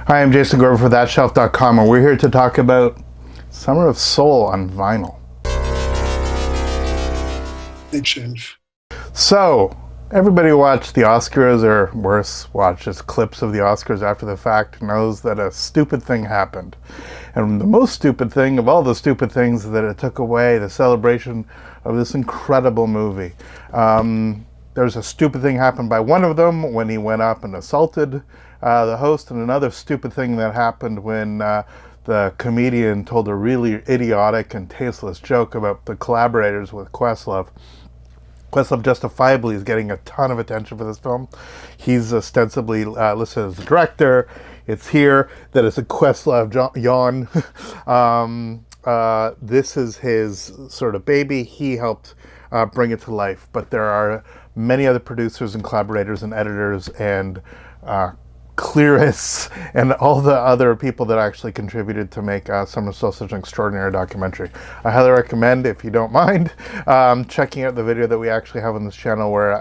Hi, I'm Jason Grover for ThatShelf.com, and we're here to talk about Summer of Soul on vinyl. Big shelf. So, everybody watched the Oscars, or worse, watched just clips of the Oscars after the fact, knows that a stupid thing happened. And the most stupid thing of all the stupid things is that it took away the celebration of this incredible movie. There's a stupid thing happened by one of them when he went up and assaulted the host, and another stupid thing that happened when the comedian told a really idiotic and tasteless joke about the collaborators with Questlove. Questlove justifiably is getting a ton of attention for this film. He's ostensibly listed as the director. It's here that it's a Questlove yawn. This is his sort of baby. He helped bring it to life, but there are many other producers and collaborators and editors and clearists and all the other people that actually contributed to make Summer of Soul such an extraordinary documentary. I highly recommend, if you don't mind, checking out the video that we actually have on this channel where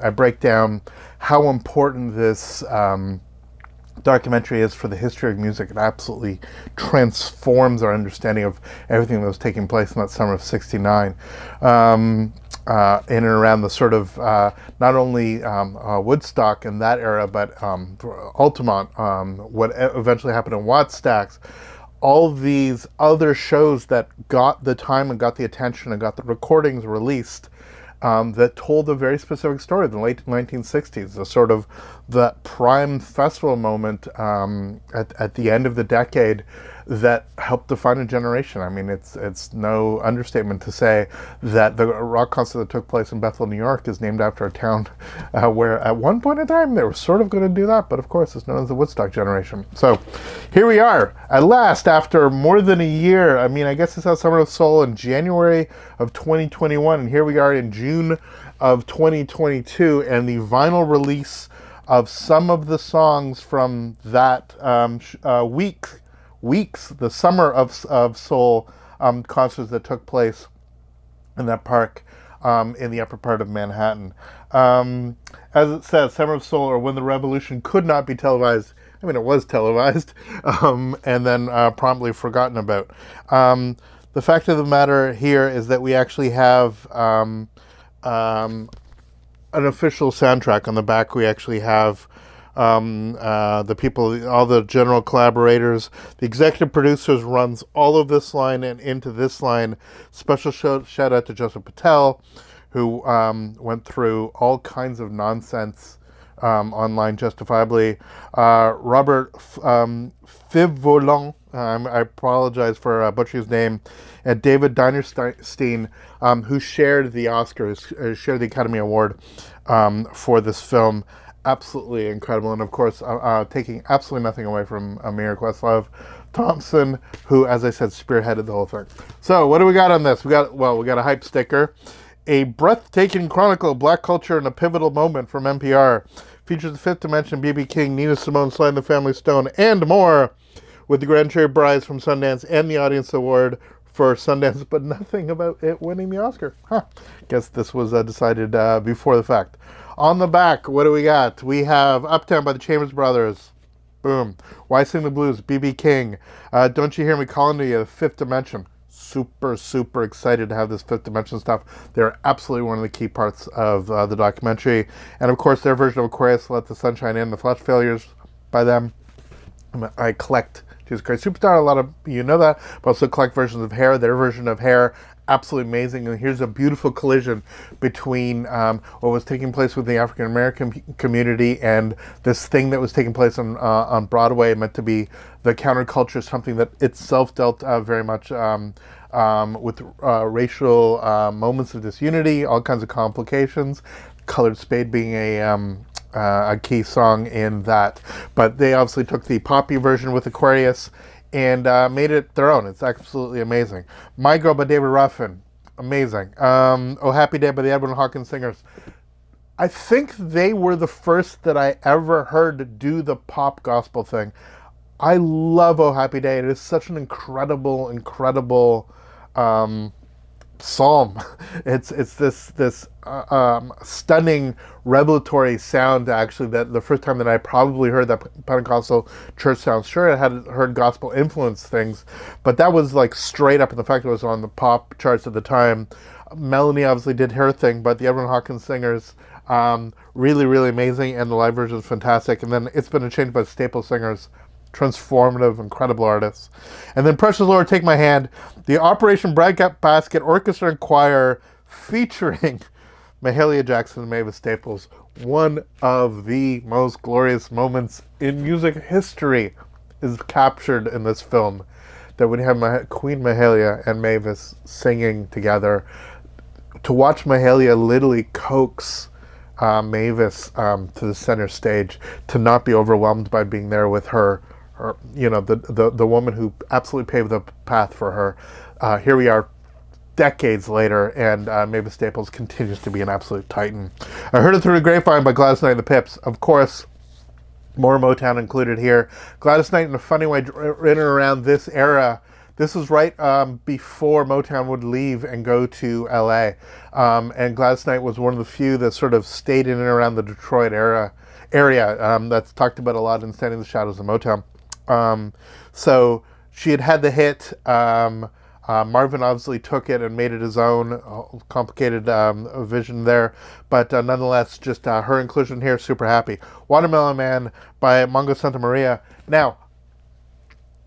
I break down how important this documentary is for the history of music. It absolutely transforms our understanding of everything that was taking place in that summer of '69. In and around the sort of not only Woodstock in that era, but Altamont, what eventually happened in Wattstax, all these other shows that got the time and got the attention and got the recordings released that told a very specific story in the late 1960s, the sort of the prime festival moment at the end of the decade that helped define a generation. I mean, it's no understatement to say that the rock concert that took place in Bethel, New York is named after a town where at one point in time they were sort of going to do that, but of course it's known as the Woodstock generation. So here we are, at last, after more than a year. I mean, I guess it's out Summer of Soul in January of 2021, and here we are in June of 2022, and the vinyl release of some of the songs from that the Summer of Soul concerts that took place in that park in the upper part of Manhattan. As it says, Summer of Soul, or When the Revolution Could Not Be Televised. I mean, it was televised, and then promptly forgotten about. The fact of the matter here is that we actually have an official soundtrack. On the back, we actually have the people, all the general collaborators, the executive producers runs all of this line and into this line. Special shout out to Joseph Patel, who went through all kinds of nonsense online justifiably. Robert Fivolon, I apologize for butchering his name, and David Dinerstein, who shared the Oscars, shared the Academy Award for this film. Absolutely incredible, and of course, taking absolutely nothing away from Amir Questlove Thompson, who, as I said, spearheaded the whole thing. So, what do we got on this? We got a hype sticker, a breathtaking chronicle of black culture in a pivotal moment from NPR. Features the Fifth Dimension, B.B. King, Nina Simone, Sly and the Family Stone, and more, with the grand jury prize from Sundance and the audience award for Sundance, but nothing about it winning the Oscar. Guess this was decided before the fact. On the back, what do we got? We have Uptown by the Chambers Brothers. Boom. Why Sing the Blues? B.B. King. Don't You Hear Me Calling to You? The Fifth Dimension. Super, super excited to have this Fifth Dimension stuff. They're absolutely one of the key parts of the documentary. And of course, their version of Aquarius, Let the Sunshine In, the Flash Failures by them. I collect Jesus Christ Superstar. A lot of you know that, but also collect versions of Hair. Their version of Hair, absolutely amazing. And here's a beautiful collision between what was taking place with the African American community and this thing that was taking place on Broadway, meant to be the counterculture, something that itself dealt very much with racial moments of disunity, all kinds of complications. Colored Spade being a key song in that, but they obviously took the poppy version with Aquarius and made it their own. It's absolutely amazing. My Girl by David Ruffin, amazing. Oh Happy Day by the Edwin Hawkins Singers. I think they were the first that I ever heard do the pop gospel thing. I love Oh Happy Day. It is such an incredible psalm. It's this stunning revelatory sound, actually, that the first time that I probably heard that Pentecostal church sound. Sure, I had heard gospel influence things, but that was like straight up, and the fact it was on the pop charts at the time. Melanie obviously did her thing, but the Edwin Hawkins singers, really, really amazing, and the live version is fantastic. And then It's Been a Change by the Staple Singers, transformative, incredible artists. And then Precious Lord, Take My Hand, the Operation Breadbasket Orchestra and Choir featuring Mahalia Jackson and Mavis Staples. One of the most glorious moments in music history is captured in this film. That when you have Queen Mahalia and Mavis singing together, to watch Mahalia literally coax Mavis to the center stage, to not be overwhelmed by being there with her, the woman who absolutely paved the path for her. Here we are decades later, and Mavis Staples continues to be an absolute titan. I Heard It Through the Grapevine by Gladys Knight and the Pips. Of course, more Motown included here. Gladys Knight, in a funny way, in and around this era. This was right before Motown would leave and go to LA. And Gladys Knight was one of the few that sort of stayed in and around the Detroit area. That's talked about a lot in Standing in the Shadows of Motown. So she had the hit. Marvin obviously took it and made it his own. Complicated vision there. But nonetheless, just her inclusion here, super happy. Watermelon Man by Mongo Santa Maria. Now,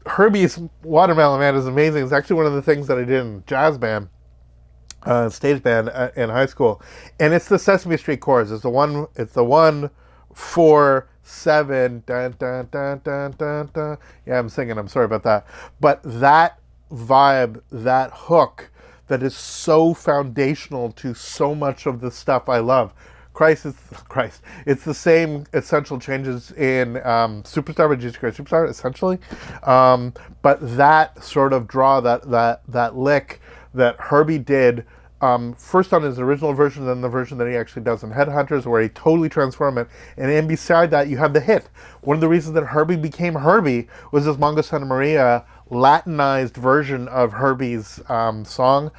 Herbie's Watermelon Man is amazing. It's actually one of the things that I did in jazz band, stage band in high school, and it's the Sesame Street chorus. It's the 1, 4, 7. Dun, dun, dun, dun, dun, dun. Yeah, I'm singing. I'm sorry about that. But that vibe, that hook, that is so foundational to so much of the stuff I love. It's the same essential changes in Superstar by Jesus Christ Superstar, essentially. But that sort of draw, that lick that Herbie did, first on his original version, then the version that he actually does in Headhunters, where he totally transformed it. And then beside that, you have the hit. One of the reasons that Herbie became Herbie was this Mongo Santa Maria Latinized version of Herbie's song.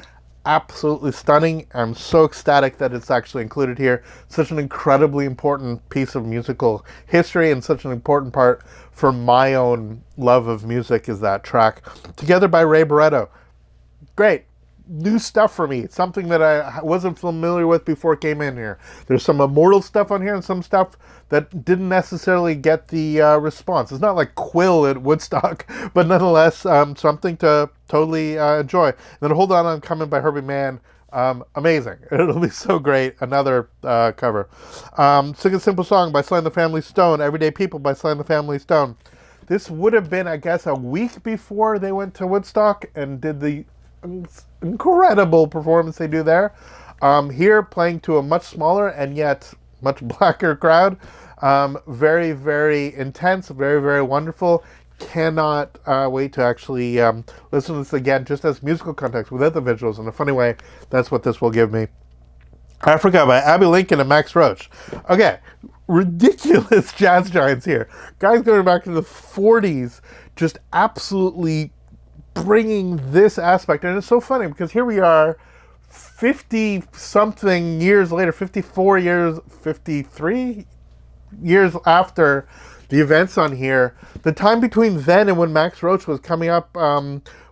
Absolutely stunning. I'm so ecstatic that it's actually included here. Such an incredibly important piece of musical history, and such an important part for my own love of music is that track. Together by Ray Barretto. Great. New stuff for me. Something that I wasn't familiar with before it came in here. There's some Immortal stuff on here and some stuff that didn't necessarily get the response. It's not like Quill at Woodstock, but nonetheless, something to totally enjoy. And then Hold On, I'm Coming by Herbie Mann. Amazing. It'll be so great. Another cover. Sing a Simple Song by Sly and the Family Stone. Everyday People by Sly and the Family Stone. This would have been, I guess, a week before they went to Woodstock and did the incredible performance they do there. Here, playing to a much smaller and yet much blacker crowd. Very, very intense, very, very wonderful. Cannot wait to actually listen to this again, just as musical context, without the visuals. In a funny way, that's what this will give me. Africa by Abby Lincoln and Max Roach. Okay, ridiculous jazz giants here. Guys going back to the 40s, just absolutely bringing this aspect. And it's so funny because here we are 50-something years later, 54 years, 53 years after the events on here. The time between then and when Max Roach was coming up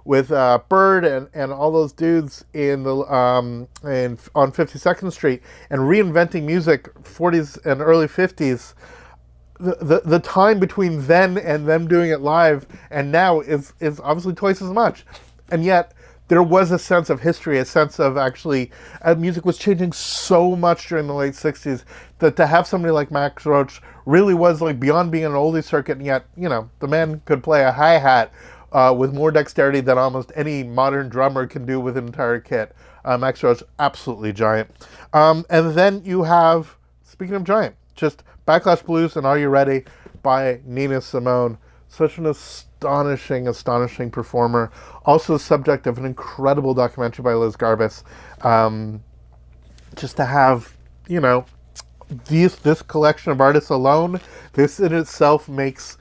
with Bird and all those dudes in the on 52nd Street and reinventing music, 40s and early 50s. The time between then and them doing it live and now is obviously twice as much. And yet there was a sense of history, a sense of actually music was changing so much during the late 60s that to have somebody like Max Roach really was like beyond being an oldie circuit, and yet, the man could play a hi-hat with more dexterity than almost any modern drummer can do with an entire kit. Max Roach, absolutely giant. And then you have, speaking of giant, just Backlash Blues and Are You Ready by Nina Simone. Such an astonishing performer. Also the subject of an incredible documentary by Liz Garbus. Just to have, this collection of artists alone, this in itself makes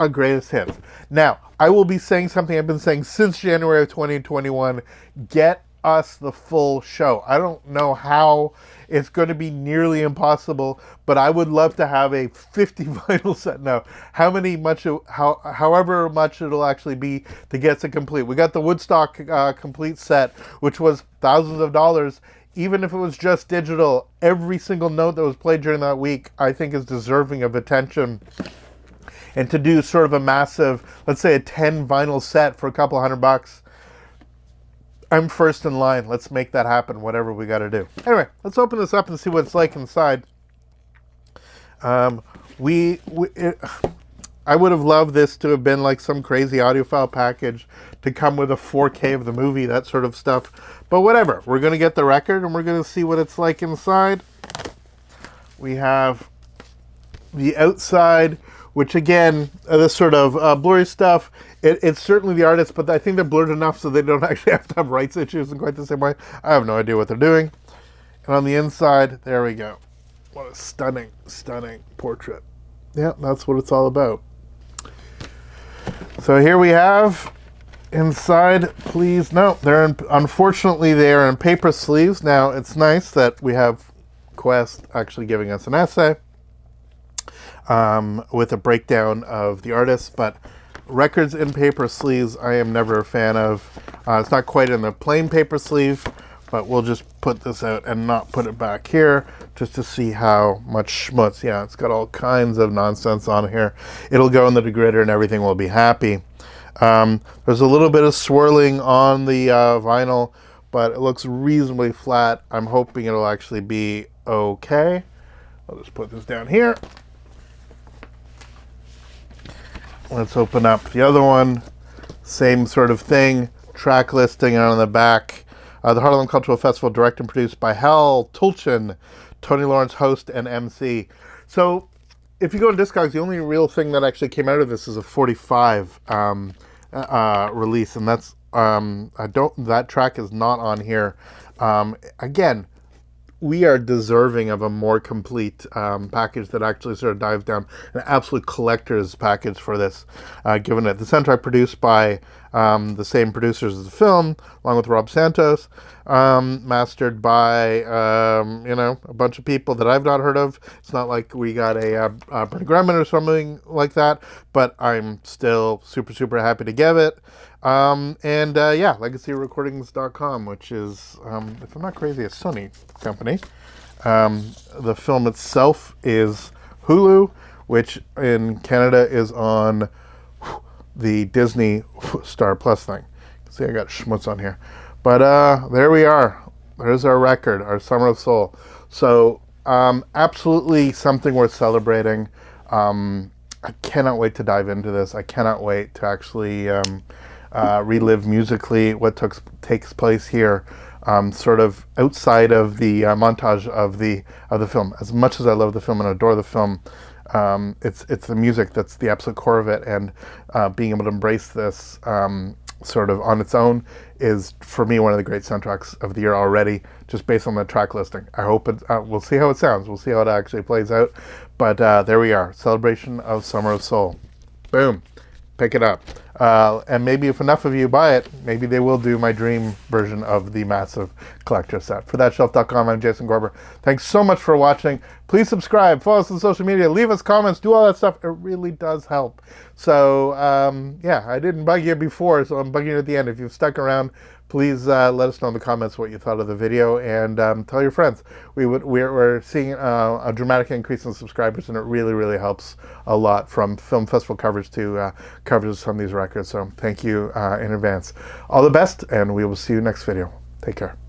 a greatest hits. Now, I will be saying something I've been saying since January of 2021. Get us the full show. I don't know how it's going to be nearly impossible, but I would love to have a 50 vinyl set now. However much it'll actually be to get it complete. We got the Woodstock complete set, which was thousands of dollars. Even if it was just digital, every single note that was played during that week, I think is deserving of attention. And to do sort of a massive, let's say a 10 vinyl set for a couple $100, I'm first in line. Let's make that happen, whatever we got to do. Anyway, let's open this up and see what it's like inside. I would have loved this to have been like some crazy audiophile package to come with a 4K of the movie, that sort of stuff. But whatever, we're going to get the record and we're going to see what it's like inside. We have the outside, which again, this sort of blurry stuff, it's certainly the artist, but I think they're blurred enough so they don't actually have to have rights issues in quite the same way. I have no idea what they're doing. And on the inside, there we go. What a stunning, stunning portrait. Yeah, that's what it's all about. So here we have inside, please, no, unfortunately they are in paper sleeves. Now, it's nice that we have Quest actually giving us an essay with a breakdown of the artist, but records in paper sleeves I am never a fan of. It's not quite in the plain paper sleeve, but we'll just put this out and not put it back here just to see how much schmutz. Yeah, it's got all kinds of nonsense on here. It'll go in the degrader and everything will be happy. There's a little bit of swirling on the vinyl, but it looks reasonably flat. I'm hoping it'll actually be okay. I'll just put this down here. Let's open up the other one. Same sort of thing. Track listing on the back. The Harlem Cultural Festival, directed and produced by Hal Tulchin, Tony Lawrence, host and MC. So, if you go to Discogs, the only real thing that actually came out of this is a 45 release, and that's that track is not on here. Again, we are deserving of a more complete package that actually sort of dives down, an absolute collector's package for this, given it. The soundtrack produced by the same producers as the film, along with Rob Santos, mastered by, a bunch of people that I've not heard of. It's not like we got a Bernie Grumman or something like that, but I'm still super, super happy to give it. LegacyRecordings.com, which is, if I'm not crazy, a Sony company. The film itself is Hulu, which in Canada is on the Disney Star Plus thing. See, I got schmutz on here. But there we are. There's our record, our Summer of Soul. So absolutely something worth celebrating. I cannot wait to dive into this. I cannot wait to actually relive musically what takes place here, sort of outside of the montage of the film. As much as I love the film and adore the film, it's the music that's the absolute core of it, and being able to embrace this sort of on its own is, for me, one of the great soundtracks of the year already, just based on the track listing. I hope we'll see how it sounds. We'll see how it actually plays out. But there we are. Celebration of Summer of Soul. Boom. Pick it up. And maybe if enough of you buy it, maybe they will do my dream version of the massive collector set. For thatshelf.com, I'm Jason Gorber. Thanks so much for watching. Please subscribe, follow us on social media, leave us comments, do all that stuff. It really does help. So, I didn't bug you before, so I'm bugging you at the end. If you've stuck around, please let us know in the comments what you thought of the video, and tell your friends. We're seeing a dramatic increase in subscribers, and it really, really helps a lot, from film festival coverage to coverage of some of these records. So thank you in advance. All the best, and we will see you next video. Take care.